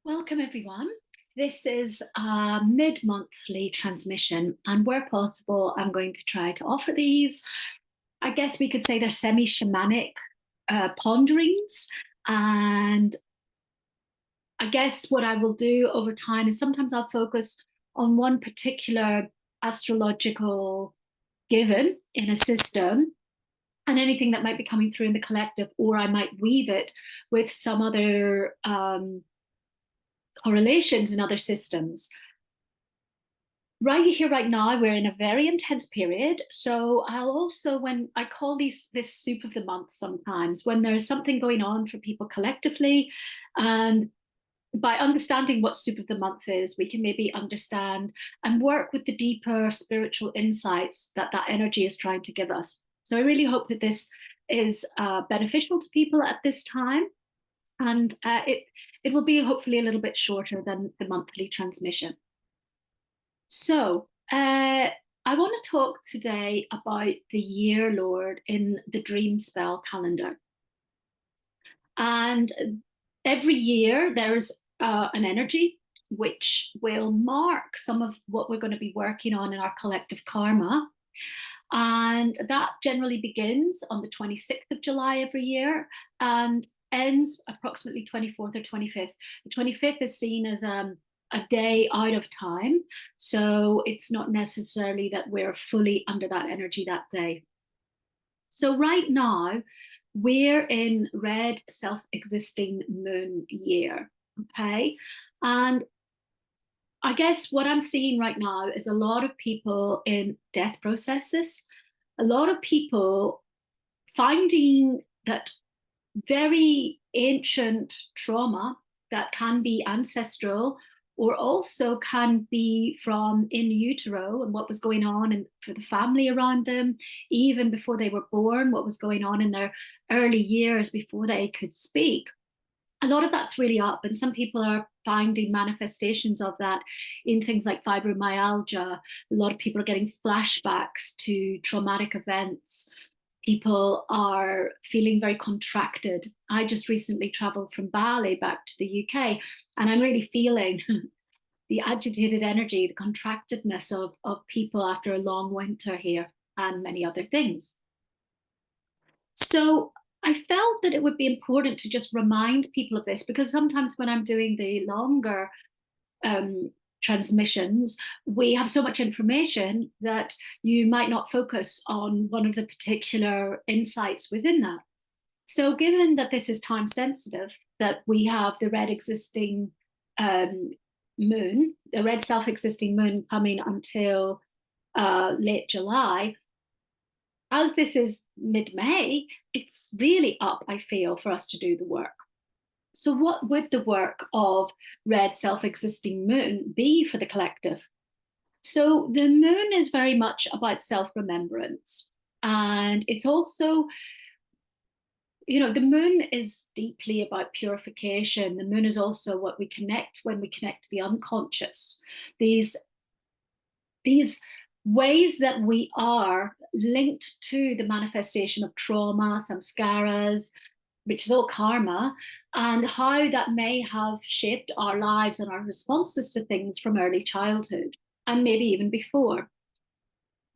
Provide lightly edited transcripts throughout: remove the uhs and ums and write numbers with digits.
Welcome, everyone. This is a mid-monthly transmission, and where possible, I'm going to try to offer these. I guess we could say they're semi-shamanic ponderings. And I guess what I will do over time is sometimes I'll focus on one particular astrological given in a system and anything that might be coming through in the collective, or I might weave it with some other correlations in other systems. Right here, right now, we're in a very intense period. So I'll also, when I call this soup of the month sometimes, when there's something going on for people collectively, and by understanding what soup of the month is, we can maybe understand and work with the deeper spiritual insights that that energy is trying to give us. So I really hope that this is beneficial to people at this time. And it will be hopefully a little bit shorter than the monthly transmission. So I want to talk today about the year Lord in the dream spell calendar. And every year there's an energy which will mark some of what we're going to be working on in our collective karma. And that generally begins on the 26th of July every year and ends approximately 24th or 25th. The 25th is seen as a day out of time. So it's not necessarily that we're fully under that energy that day. So right now, we're in red self-existing moon year, okay? And I guess what I'm seeing right now is a lot of people in death processes, a lot of people finding that very ancient trauma that can be ancestral or also can be from in utero and what was going on and for the family around them, even before they were born, what was going on in their early years before they could speak. A lot of that's really up, and some people are finding manifestations of that in things like fibromyalgia. A lot of people are getting flashbacks to traumatic events. People are feeling very contracted. I just recently traveled from Bali back to the UK, and I'm really feeling the agitated energy, the contractedness of people after a long winter here, and many other things. So I felt that it would be important to just remind people of this because sometimes when I'm doing the longer transmissions, we have so much information that you might not focus on one of the particular insights within that. So, given that this is time sensitive, that we have the red existing moon, the red self existing moon coming until late July, as this is mid-May, it's really up, I feel, for us to do the work. So, what would the work of red self existing moon be for the collective? So, the moon is very much about self remembrance. And it's also, the moon is deeply about purification. The moon is also what we connect when we connect to the unconscious. These ways that we are linked to the manifestation of trauma, samskaras, which is all karma, and how that may have shaped our lives and our responses to things from early childhood and maybe even before.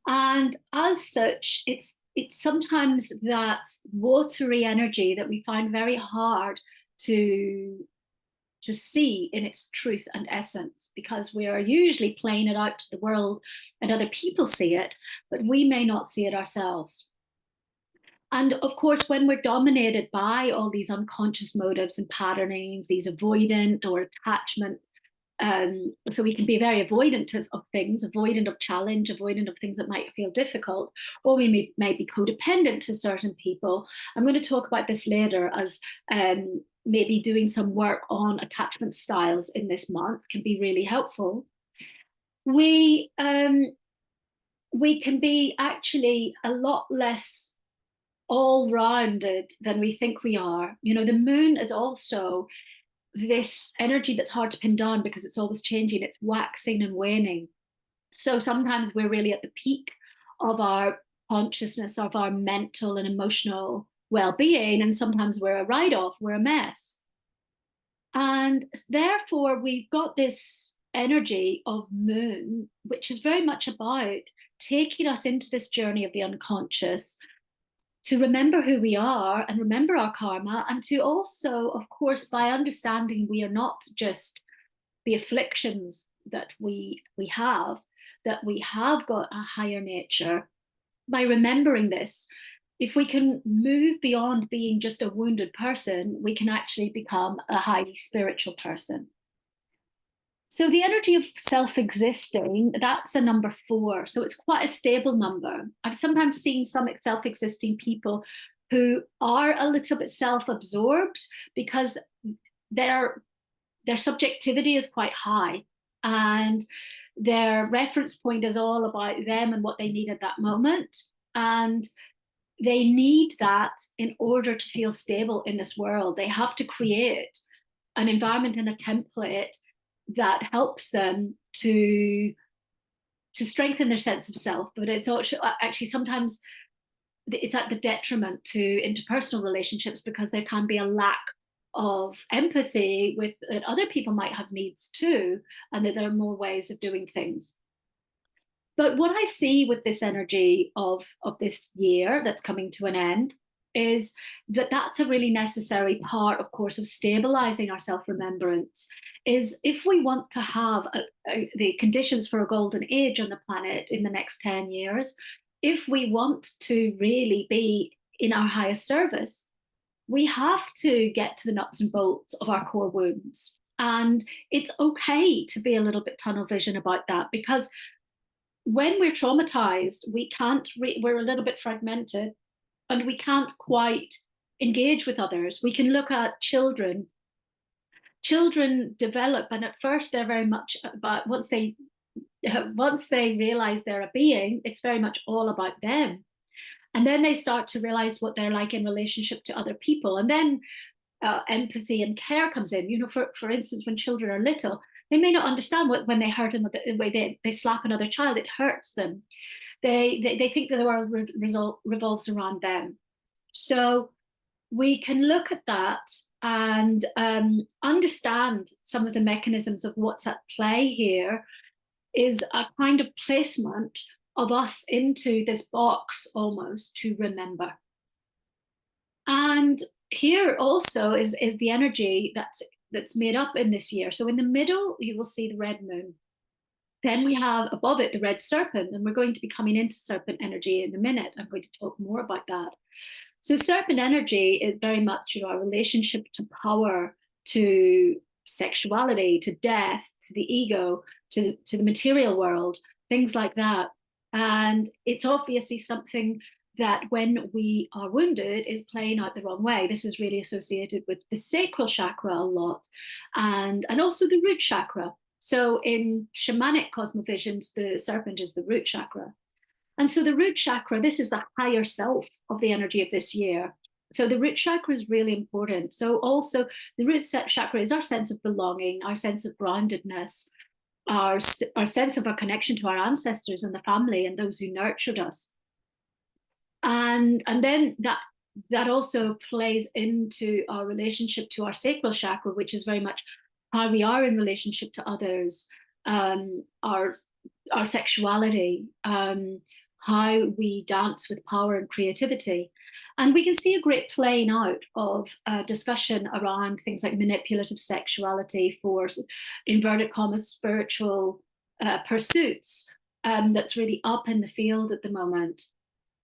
And as such, it's sometimes that watery energy that we find very hard to see in its truth and essence, because we are usually playing it out to the world and other people see it, but we may not see it ourselves. And of course, when we're dominated by all these unconscious motives and patternings, these avoidant or attachment, so we can be very avoidant of things, avoidant of challenge, avoidant of things that might feel difficult, or we may be codependent to certain people. I'm going to talk about this later as maybe doing some work on attachment styles in this month can be really helpful. We can be actually a lot less all-rounded than we think we are. The moon is also this energy that's hard to pin down because it's always changing, it's waxing and waning. So sometimes we're really at the peak of our consciousness, of our mental and emotional well-being, and sometimes we're a write-off, we're a mess. And therefore, we've got this energy of moon, which is very much about taking us into this journey of the unconscious, to remember who we are and remember our karma, and to also, of course, by understanding we are not just the afflictions that we have, that we have got a higher nature. By remembering this, if we can move beyond being just a wounded person, we can actually become a highly spiritual person. So the energy of self-existing, that's a number 4. So it's quite a stable number. I've sometimes seen some self-existing people who are a little bit self-absorbed because their subjectivity is quite high, and their reference point is all about them and what they need at that moment. And they need that in order to feel stable in this world. They have to create an environment and a template that helps them to strengthen their sense of self. But it's actually sometimes it's at the detriment to interpersonal relationships, because there can be a lack of empathy with that other people might have needs too, and that there are more ways of doing things. But what I see with this energy of this year that's coming to an end is that that's a really necessary part, of course, of stabilizing our self-remembrance. Is if we want to have the conditions for a golden age on the planet in the next 10 years, if we want to really be in our highest service, we have to get to the nuts and bolts of our core wounds. And it's okay to be a little bit tunnel vision about that, because when we're traumatized, we're a little bit fragmented, and we can't quite engage with others. We can look at children. Children develop, and at first they're very much about, once they realize they're a being, it's very much all about them. And then they start to realize what they're like in relationship to other people. And then empathy and care comes in. For instance, when children are little, they may not understand when they hurt another, way they slap another child, it hurts them. They think that the world revolves around them. So we can look at that and understand some of the mechanisms of what's at play here. Is a kind of placement of us into this box almost to remember. And here also is the energy that's made up in this year. So in the middle, you will see the red moon. Then we have above it the red serpent, and we're going to be coming into serpent energy in a minute. I'm going to talk more about that. So serpent energy is very much, our relationship to power, to sexuality, to death, to the ego, to the material world, things like that. And it's obviously something that when we are wounded is playing out the wrong way. This is really associated with the sacral chakra a lot, and also the root chakra. So in shamanic cosmovisions, the serpent is the root chakra. And so the root chakra, this is the higher self of the energy of this year. So the root chakra is really important. So also the root chakra is our sense of belonging, our sense of groundedness, our sense of our connection to our ancestors and the family and those who nurtured us. And then that also plays into our relationship to our sacral chakra, which is very much how we are in relationship to others, our sexuality, how we dance with power and creativity. And we can see a great playing out of discussion around things like manipulative sexuality for inverted commas spiritual pursuits that's really up in the field at the moment.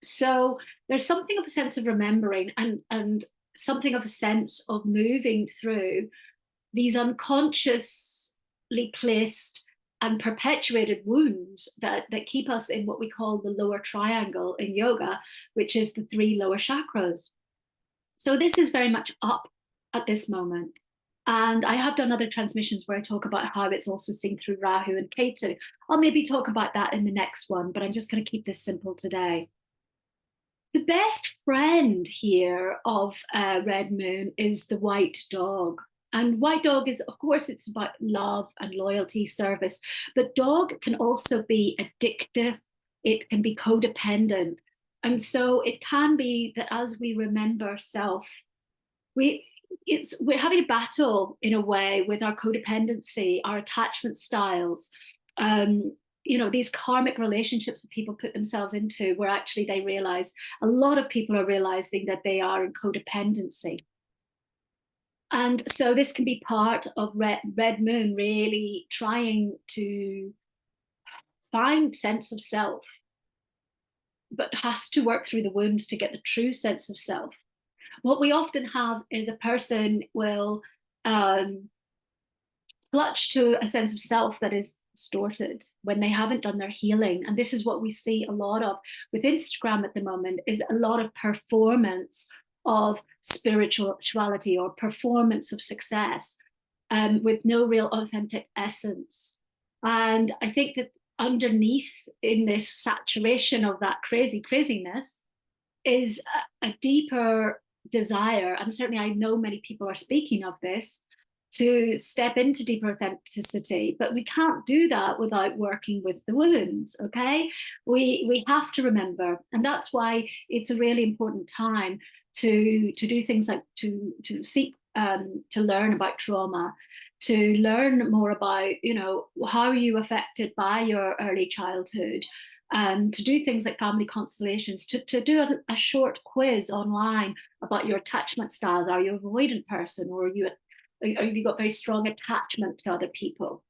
So there's something of a sense of remembering and something of a sense of moving through these unconsciously placed and perpetuated wounds that keep us in what we call the lower triangle in yoga, which is the 3 lower chakras. So this is very much up at this moment. And I have done other transmissions where I talk about how it's also seen through Rahu and Ketu. I'll maybe talk about that in the next one, but I'm just going to keep this simple today. The best friend here of Red Moon is the white dog. And white dog is, of course, it's about love and loyalty, service, but dog can also be addictive. It can be codependent. And so it can be that as we remember self, we're having a battle in a way with our codependency, our attachment styles. These karmic relationships that people put themselves into, where actually they realize, a lot of people are realizing that they are in codependency. And so this can be part of red moon, really trying to find sense of self, but has to work through the wounds to get the true sense of self. What we often have is a person will clutch to a sense of self that is distorted when they haven't done their healing. And this is what we see a lot of with Instagram at the moment, is a lot of performance of spirituality or performance of success, with no real authentic essence. And I think that underneath in this saturation of that craziness is a deeper desire, and certainly I know many people are speaking of this, to step into deeper authenticity. But we can't do that without working with the wounds, okay? We have to remember, and that's why it's a really important time to do things like to seek to learn about trauma, to learn more about, how are you affected by your early childhood, to do things like family constellations, to do a short quiz online about your attachment styles. Are you an avoidant person, or have you got very strong attachment to other people?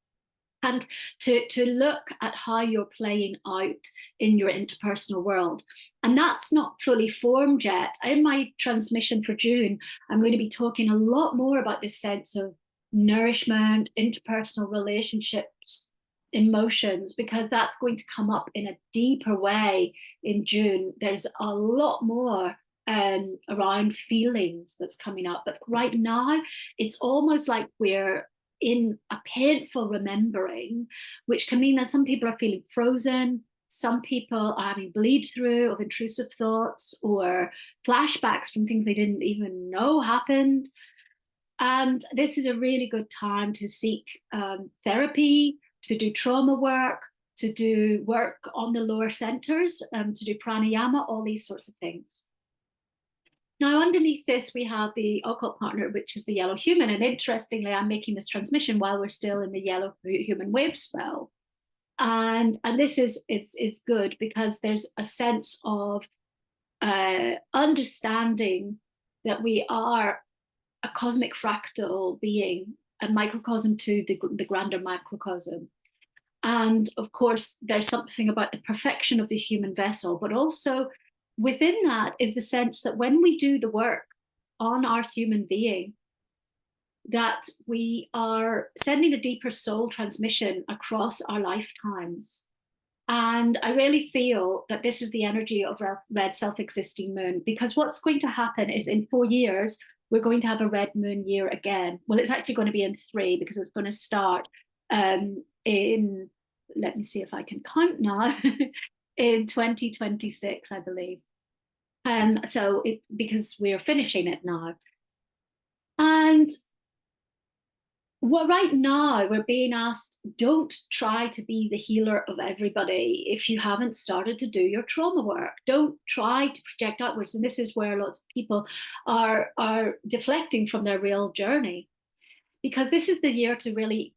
And to look at how you're playing out in your interpersonal world. And that's not fully formed yet. In my transmission for June, I'm going to be talking a lot more about this sense of nourishment, interpersonal relationships, emotions, because that's going to come up in a deeper way in June. There's a lot more around feelings that's coming up. But right now, it's almost like we're in a painful remembering, which can mean that some people are feeling frozen, some people are having bleed through of intrusive thoughts or flashbacks from things they didn't even know happened. And this is a really good time to seek therapy, to do trauma work, to do work on the lower centers, to do pranayama, all these sorts of things. Now, underneath this, we have the occult partner, which is the yellow human. And interestingly, I'm making this transmission while we're still in the yellow human wave spell. And this is, it's good because there's a sense of understanding that we are a cosmic fractal being, a microcosm to the grander macrocosm. And of course, there's something about the perfection of the human vessel, but also within that is the sense that when we do the work on our human being, that we are sending a deeper soul transmission across our lifetimes. And I really feel that this is the energy of our red self-existing moon, because what's going to happen is in 4 years, we're going to have a red moon year again. Well, it's actually going to be in 3 because it's going to start in, let me see if I can count now, in 2026, I believe. So because we're finishing it now. And right now we're being asked, don't try to be the healer of everybody if you haven't started to do your trauma work. Don't try to project outwards. And this is where lots of people are deflecting from their real journey, because this is the year to really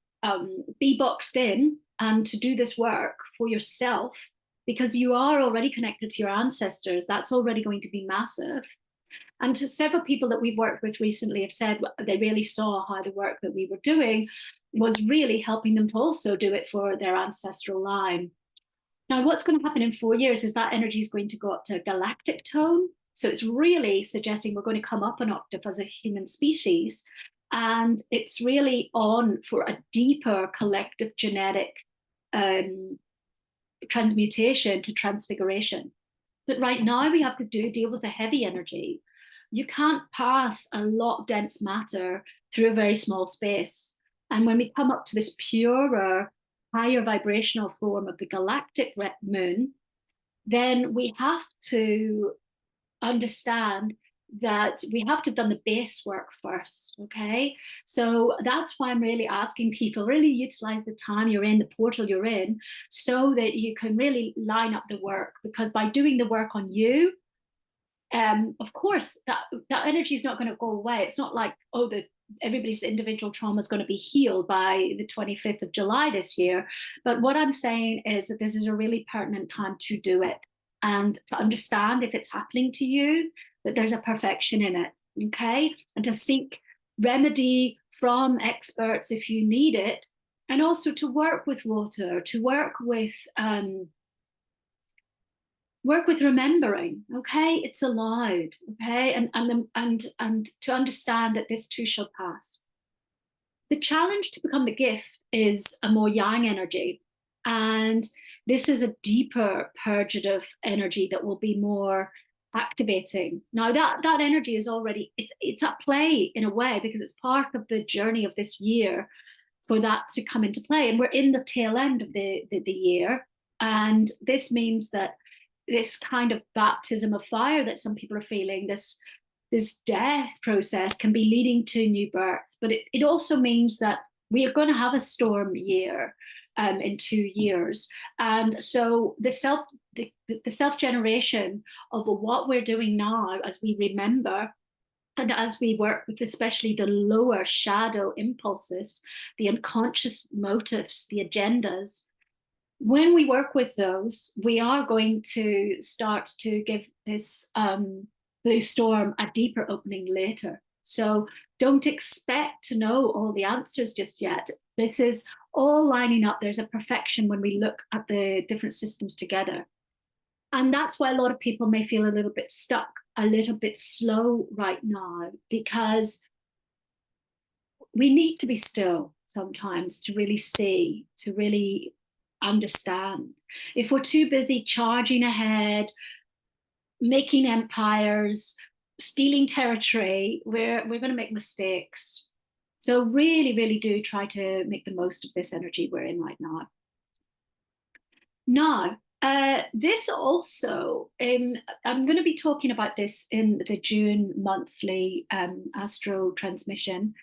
be boxed in and to do this work for yourself, because you are already connected to your ancestors. That's already going to be massive. And to several people that we've worked with recently have said they really saw how the work that we were doing was really helping them to also do it for their ancestral line. Now, what's going to happen in 4 years is that energy is going to go up to galactic tone. So it's really suggesting we're going to come up an octave as a human species. And it's really on for a deeper collective genetic transmutation to transfiguration. But right now we have to deal with the heavy energy. You can't pass a lot of dense matter through a very small space. And when we come up to this purer, higher vibrational form of the galactic moon, then we have to understand that we have to have done the base work first, okay? So that's why I'm really asking people, really utilize the time you're in, the portal you're in, so that you can really line up the work, because by doing the work on you, Of course, that energy is not going to go away. It's not like, oh, everybody's individual trauma is going to be healed by the 25th of July this year. But what I'm saying is that this is a really pertinent time to do it and to understand if it's happening to you, that there's a perfection in it, okay? And to seek remedy from experts if you need it, and also to work with water, to work with remembering, okay? It's allowed, okay? And to understand that this too shall pass. The challenge to become the gift is a more yang energy. And this is a deeper purgative energy that will be more activating. Now that energy is already, it's at play in a way, because it's part of the journey of this year for that to come into play. And we're in the tail end of the year. And this means that this kind of baptism of fire that some people are feeling, this death process, can be leading to new birth. But it also means that we are going to have a storm year in 2 years. And so the self generation of what we're doing now as we remember, and as we work with especially the lower shadow impulses, the unconscious motives, the agendas, when we work with those, we are going to start to give this blue storm a deeper opening later. So don't expect to know all the answers just yet. This is all lining up. There's a perfection when we look at the different systems together. And that's why a lot of people may feel a little bit stuck, a little bit slow right now, because we need to be still sometimes to really see, to really understand. If we're too busy charging ahead, making empires, stealing territory, we're going to make mistakes. So really, really do try to make the most of this energy we're in right now. Now, this also, I'm going to be talking about this in the June monthly astro transmission.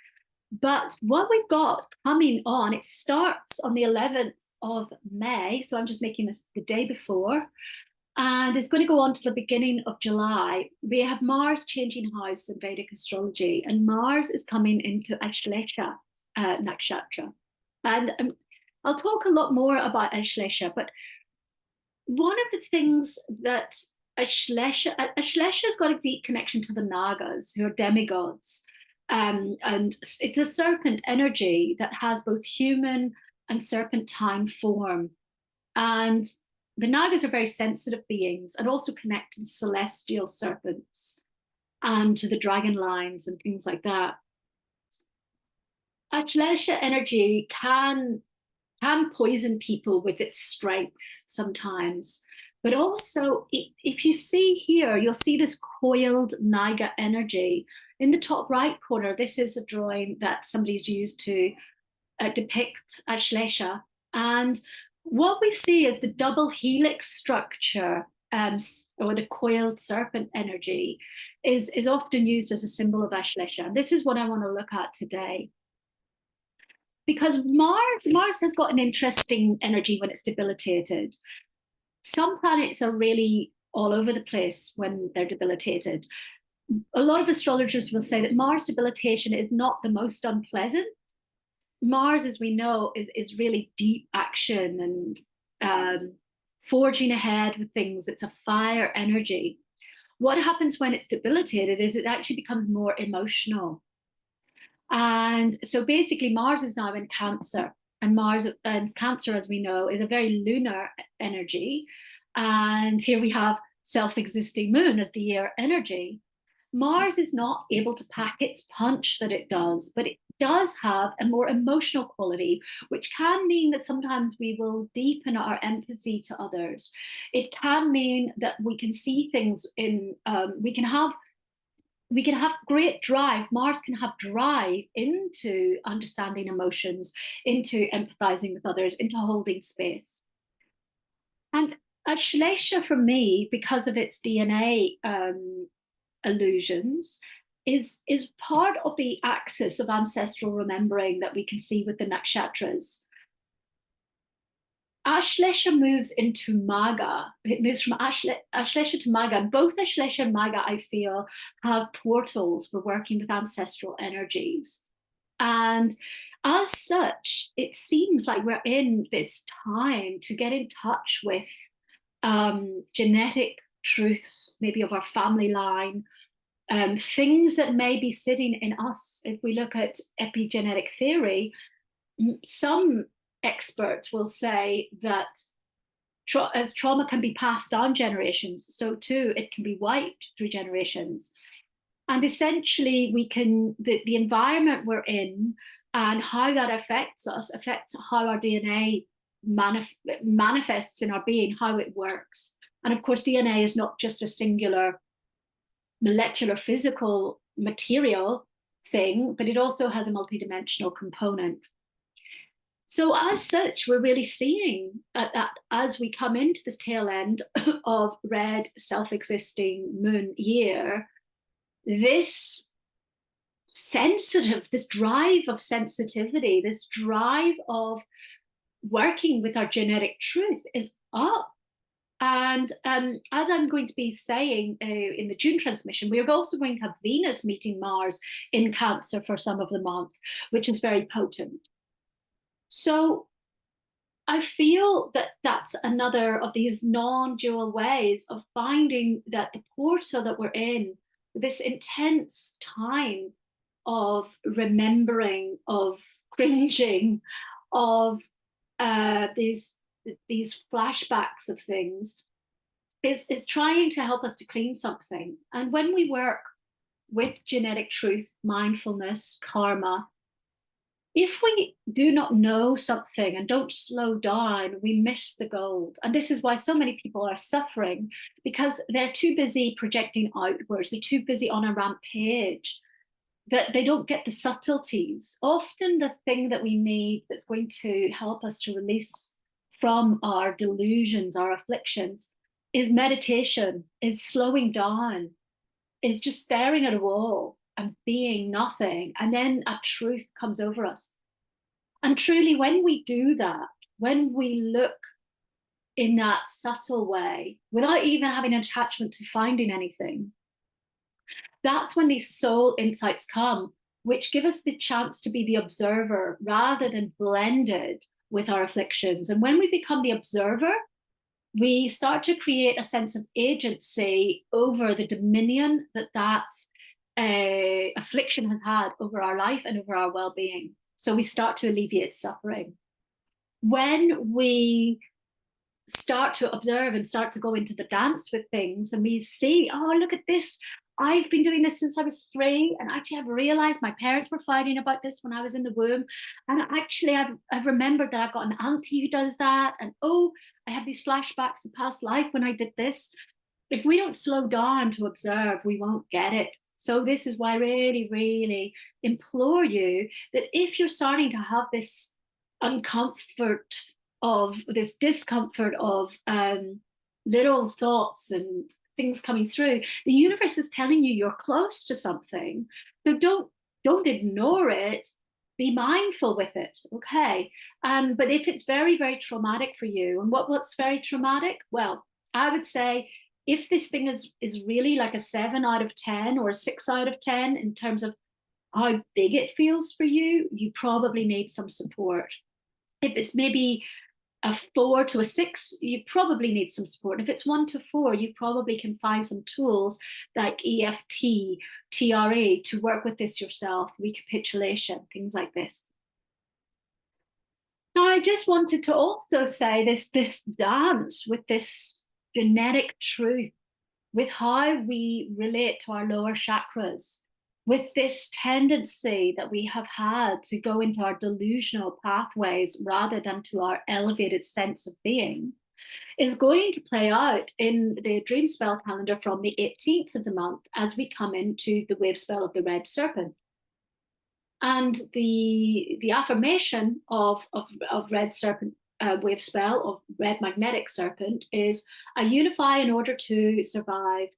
But what we've got coming on, it starts on the 11th of May. So I'm just making this the day before. And it's going to go on to the beginning of July. We have Mars changing house in Vedic astrology, and Mars is coming into Ashlesha nakshatra. And I'll talk a lot more about Ashlesha, but one of the things that Ashlesha's got a deep connection to the Nagas, who are demigods. And it's a serpent energy that has both human and serpentine form. And the Nagas are very sensitive beings and also connect to the celestial serpents and to the dragon lines and things like that. Ashlesha energy can poison people with its strength sometimes. But also, if you see here, you'll see this coiled Naga energy. In the top right corner, this is a drawing that somebody's used to depict Ashlesha. And what we see is the double helix structure, or the coiled serpent energy, is often used as a symbol of Ashlesha. And this is what I want to look at today. Because Mars has got an interesting energy when it's debilitated. Some planets are really all over the place when they're debilitated. A lot of astrologers will say that Mars debilitation is not the most unpleasant. Mars, as we know, is really deep action and forging ahead with things. It's a fire energy. What happens when it's debilitated is it actually becomes more emotional. And so basically Mars is now in Cancer, and Mars and Cancer, as we know, is a very lunar energy. And here we have self-existing moon as the year energy. Mars is not able to pack its punch that it does, but it does have a more emotional quality, which can mean that sometimes we will deepen our empathy to others. It can mean that we can see things we can have great drive. Mars can have drive into understanding emotions, into empathizing with others, into holding space. And Ashlesha, for me, because of its DNA illusions, is part of the axis of ancestral remembering that we can see with the nakshatras. Ashlesha moves into Maga. It moves from Ashlesha to Maga. Both Ashlesha and Maga, I feel, have portals for working with ancestral energies. And as such, it seems like we're in this time to get in touch with genetic truths, maybe of our family line, things that may be sitting in us. If we look at epigenetic theory, some experts will say that as trauma can be passed on generations, so too it can be wiped through generations. And essentially, we can, the environment we're in and how that affects us affects how our DNA manifests in our being, how it works. And of course, DNA is not just a singular molecular physical material thing, but it also has a multidimensional component. So as such, we're really seeing that as we come into this tail end of red self-existing moon year, this drive of sensitivity, this drive of working with our genetic truth is up. And as I'm going to be saying in the June transmission, we are also going to have Venus meeting Mars in Cancer for some of the month, which is very potent. So I feel that that's another of these non-dual ways of finding that the portal that we're in, this intense time of remembering, of cringing, of these flashbacks of things, is trying to help us to clean something. And when we work with genetic truth, mindfulness, karma, if we do not know something and don't slow down, we miss the gold. And this is why so many people are suffering, because they're too busy projecting outwards. They're too busy on a rampage that they don't get the subtleties. Often the thing that we need that's going to help us to release from our delusions, our afflictions, is meditation, is slowing down, is just staring at a wall and being nothing. And then a truth comes over us. And truly, when we do that, when we look in that subtle way, without even having an attachment to finding anything, that's when these soul insights come, which give us the chance to be the observer rather than blended with our afflictions. And when we become the observer, we start to create a sense of agency over the dominion that affliction has had over our life and over our well-being. So we start to alleviate suffering. When we start to observe and start to go into the dance with things, and we see, oh, look at this. I've been doing this since I was 3, and actually I've realized my parents were fighting about this when I was in the womb, and actually I've remembered that I've got an auntie who does that, and oh, I have these flashbacks of past life when I did this. If we don't slow down to observe, we won't get it. So this is why I really, really implore you that if you're starting to have this discomfort of little thoughts and things coming through, the universe is telling you you're close to something. So don't ignore it. Be mindful with it, okay? But if it's very, very traumatic for you, and what's very traumatic? Well, I would say if this thing is really like a 7 out of 10 or a 6 out of 10 in terms of how big it feels for you, you probably need some support. If it's maybe a 4 to a 6, you probably need some support. If it's 1 to 4, you probably can find some tools like EFT, TRA to work with this yourself, recapitulation, things like this. Now, I just wanted to also say this dance with this genetic truth, with how we relate to our lower chakras, with this tendency that we have had to go into our delusional pathways rather than to our elevated sense of being, is going to play out in the dream spell calendar from the 18th of the month as we come into the wave spell of the red serpent. And the affirmation of red serpent wave spell, of red magnetic serpent, is I unify in order to survive,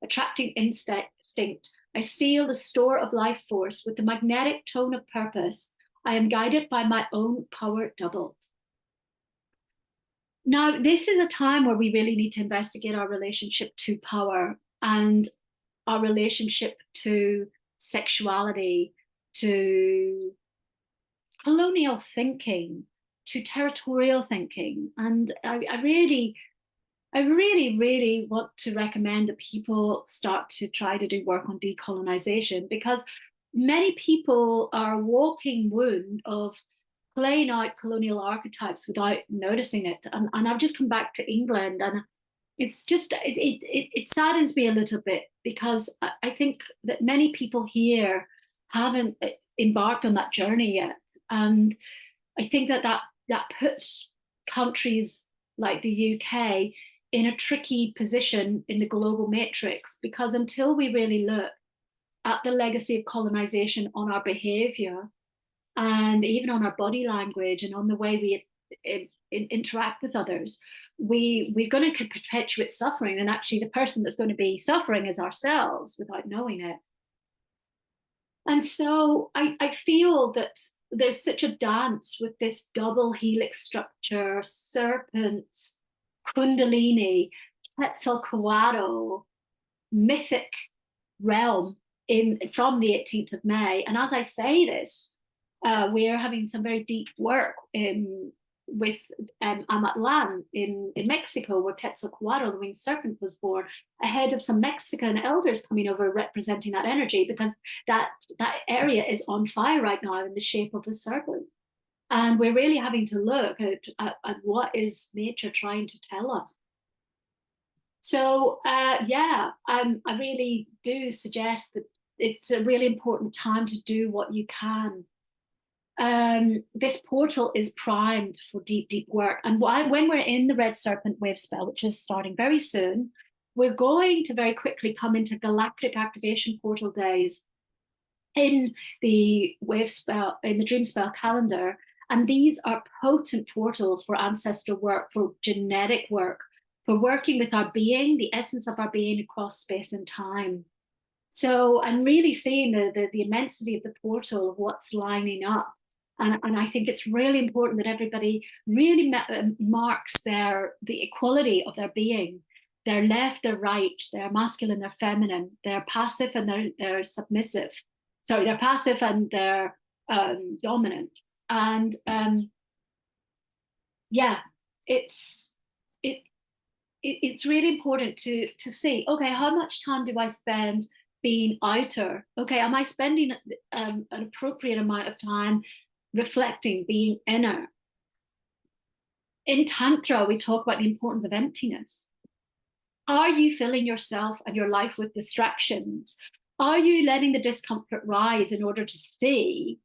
attracting instinct. I seal the store of life force with the magnetic tone of purpose. I am guided by my own power doubled. Now, this is a time where we really need to investigate our relationship to power and our relationship to sexuality, to colonial thinking, to territorial thinking. And I really, really want to recommend that people start to try to do work on decolonization, because many people are a walking wound of playing out colonial archetypes without noticing it. And I've just come back to England, and it's just it saddens me a little bit, because I think that many people here haven't embarked on that journey yet. And I think that puts countries like the UK in a tricky position in the global matrix, because until we really look at the legacy of colonization on our behavior and even on our body language and on the way we interact with others, we're going to perpetuate suffering. And actually, the person that's going to be suffering is ourselves without knowing it. And so I feel that there's such a dance with this double helix structure, serpent, kundalini, Quetzalcoatl, mythic realm from the 18th of May. And as I say this, we are having some very deep work with Amatlan in Mexico, where Quetzalcoatl, the winged serpent, was born, ahead of some Mexican elders coming over representing that energy, because that area is on fire right now in the shape of a serpent. And we're really having to look at what is nature trying to tell us. So yeah, I really do suggest that it's a really important time to do what you can. This portal is primed for deep, deep work. And when we're in the Red Serpent wave spell, which is starting very soon, we're going to very quickly come into galactic activation portal days in the wave spell, in the dream spell calendar. And these are potent portals for ancestral work, for genetic work, for working with our being, the essence of our being across space and time. So I'm really seeing the immensity of the portal of what's lining up. And I think it's really important that everybody really marks the equality of their being, their left, their right, their masculine, their feminine, their passive and their submissive. Sorry, they're passive and they're dominant. And yeah, it's really important to see, okay, how much time do I spend being outer? Okay, am I spending an appropriate amount of time reflecting, being inner? In Tantra, we talk about the importance of emptiness. Are you filling yourself and your life with distractions? Are you letting the discomfort rise in order to see,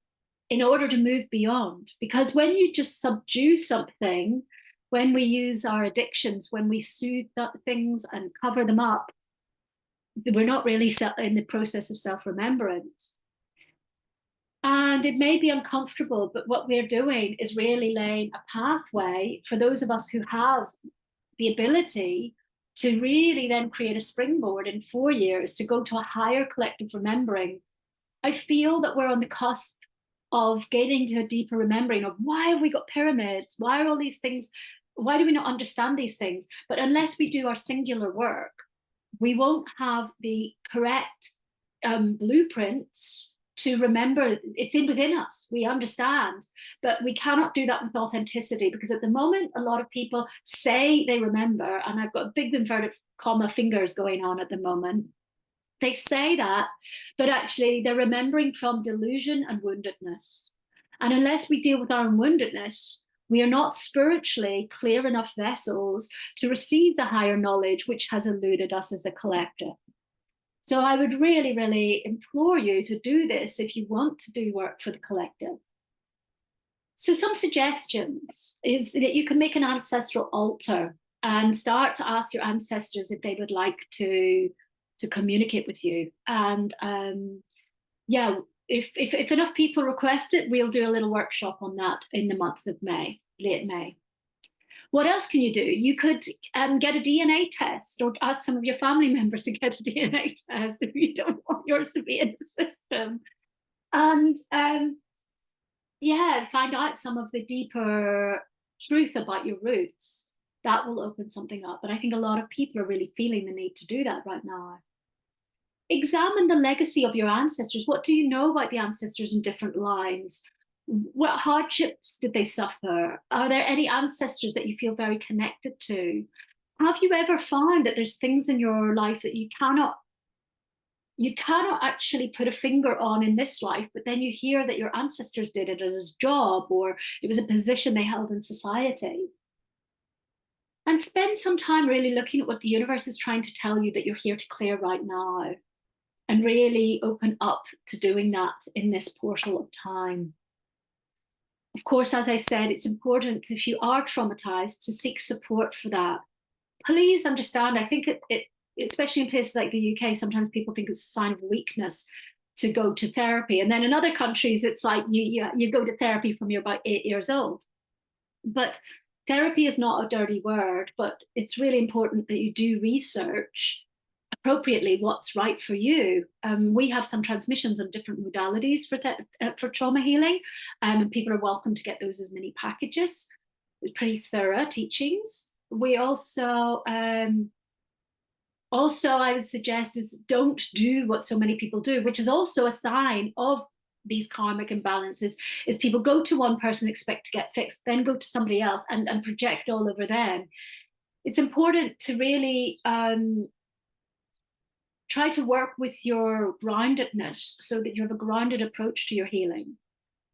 in order to move beyond? Because when you just subdue something, when we use our addictions, when we soothe things and cover them up, we're not really in the process of self-remembrance. And it may be uncomfortable, but what we're doing is really laying a pathway for those of us who have the ability to really then create a springboard in 4 years to go to a higher collective remembering. I feel that we're on the cusp of getting to a deeper remembering of, why have we got pyramids? Why are all these things? Why do we not understand these things? But unless we do our singular work, we won't have the correct blueprints to remember. It's within us. We understand, but we cannot do that with authenticity, because at the moment, a lot of people say they remember, and I've got big inverted comma fingers going on at the moment. They say that, but actually they're remembering from delusion and woundedness. And unless we deal with our own woundedness, we are not spiritually clear enough vessels to receive the higher knowledge which has eluded us as a collective. So I would really, really implore you to do this if you want to do work for the collective. So some suggestions is that you can make an ancestral altar and start to ask your ancestors if they would like to communicate with you. And yeah, if enough people request it, we'll do a little workshop on that in the month of May, late May. What else can you do? You could get a DNA test, or ask some of your family members to get a DNA test if you don't want yours to be in the system. And yeah, find out some of the deeper truth about your roots. that will open something up. But I think a lot of people are really feeling the need to do that right now. Examine the legacy of your ancestors. What do you know about the ancestors in different lines? What hardships did they suffer? Are there any ancestors that you feel very connected to? Have you ever found that there's things in your life that you cannot actually put a finger on in this life, but then you hear that your ancestors did it as a job, or it was a position they held in society? And spend some time really looking at what the universe is trying to tell you that you're here to clear right now, and really open up to doing that in this portal of time. Of course, as I said, it's important, if you are traumatized, to seek support for that. Please understand, I think especially in places like the UK, sometimes people think it's a sign of weakness to go to therapy. And then in other countries, it's like you go to therapy from you're about 8 years old. But therapy is not a dirty word, but it's really important that you do research appropriately what's right for you. We have some transmissions of different modalities for trauma healing, and people are welcome to get those as mini packages. It's pretty thorough teachings. We also I would suggest is don't do what so many people do, which is also a sign of these karmic imbalances, is people go to one person, expect to get fixed, then go to somebody else and project all over them. It's important to really try to work with your groundedness so that you have a grounded approach to your healing.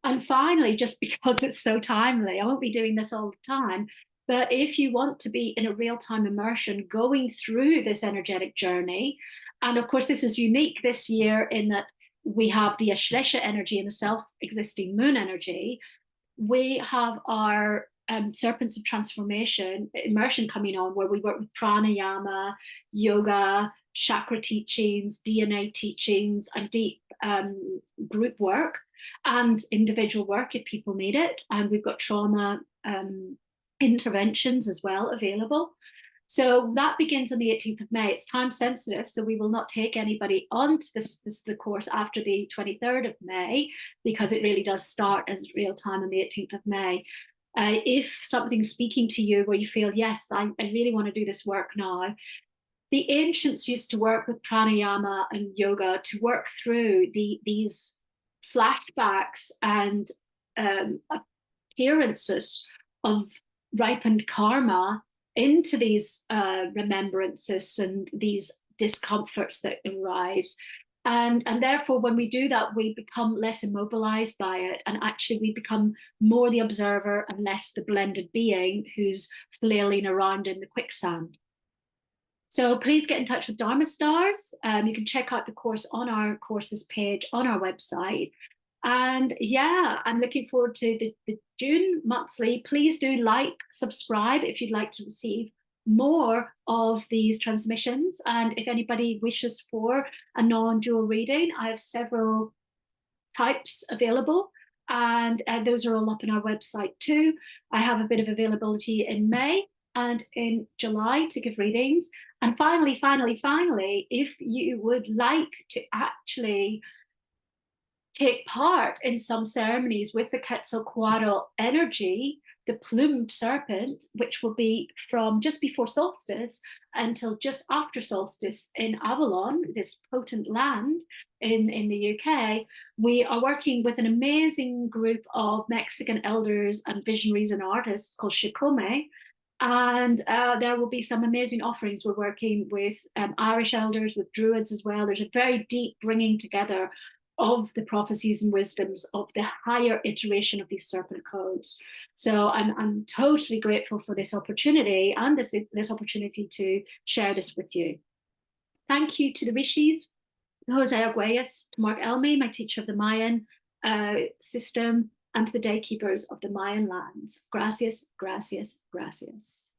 And finally, just because it's so timely, I won't be doing this all the time, but if you want to be in a real-time immersion going through this energetic journey, and of course this is unique this year in that we have the Ashlesha energy and the self-existing moon energy, we have our Serpents of Transformation immersion coming on, where we work with pranayama, yoga, chakra teachings, DNA teachings, and deep group work and individual work if people need it. And we've got trauma interventions as well available. So that begins on the 18th of May. It's time sensitive, so we will not take anybody onto the course after the 23rd of May, because it really does start as real time on the 18th of May. If something's speaking to you where you feel, yes, I really want to do this work now, the ancients used to work with pranayama and yoga to work through these flashbacks and appearances of ripened karma into these remembrances and these discomforts that arise. And therefore, when we do that, we become less immobilized by it. And actually, we become more the observer and less the blended being who's flailing around in the quicksand. So please get in touch with Dharma Stars. You can check out the course on our courses page on our website. And yeah, I'm looking forward to the June monthly. Please do like, subscribe if you'd like to receive more of these transmissions. And if anybody wishes for a non-dual reading, I have several types available, and those are all up on our website too. I have a bit of availability in May and in July to give readings. And finally, if you would like to actually take part in some ceremonies with the Quetzalcoatl energy, the plumed serpent, which will be from just before solstice until just after solstice in Avalon, this potent land in the UK, we are working with an amazing group of Mexican elders and visionaries and artists called Shikome. And there will be some amazing offerings. We're working with Irish elders, with Druids as well. There's a very deep bringing together of the prophecies and wisdoms of the higher iteration of these serpent codes. So I'm totally grateful for this opportunity and this opportunity to share this with you. Thank you to the Rishis, Jose Arguelles, to Mark Elmy, my teacher of the Mayan system, and to the Daykeepers of the Mayan lands. Gracias, gracias, gracias.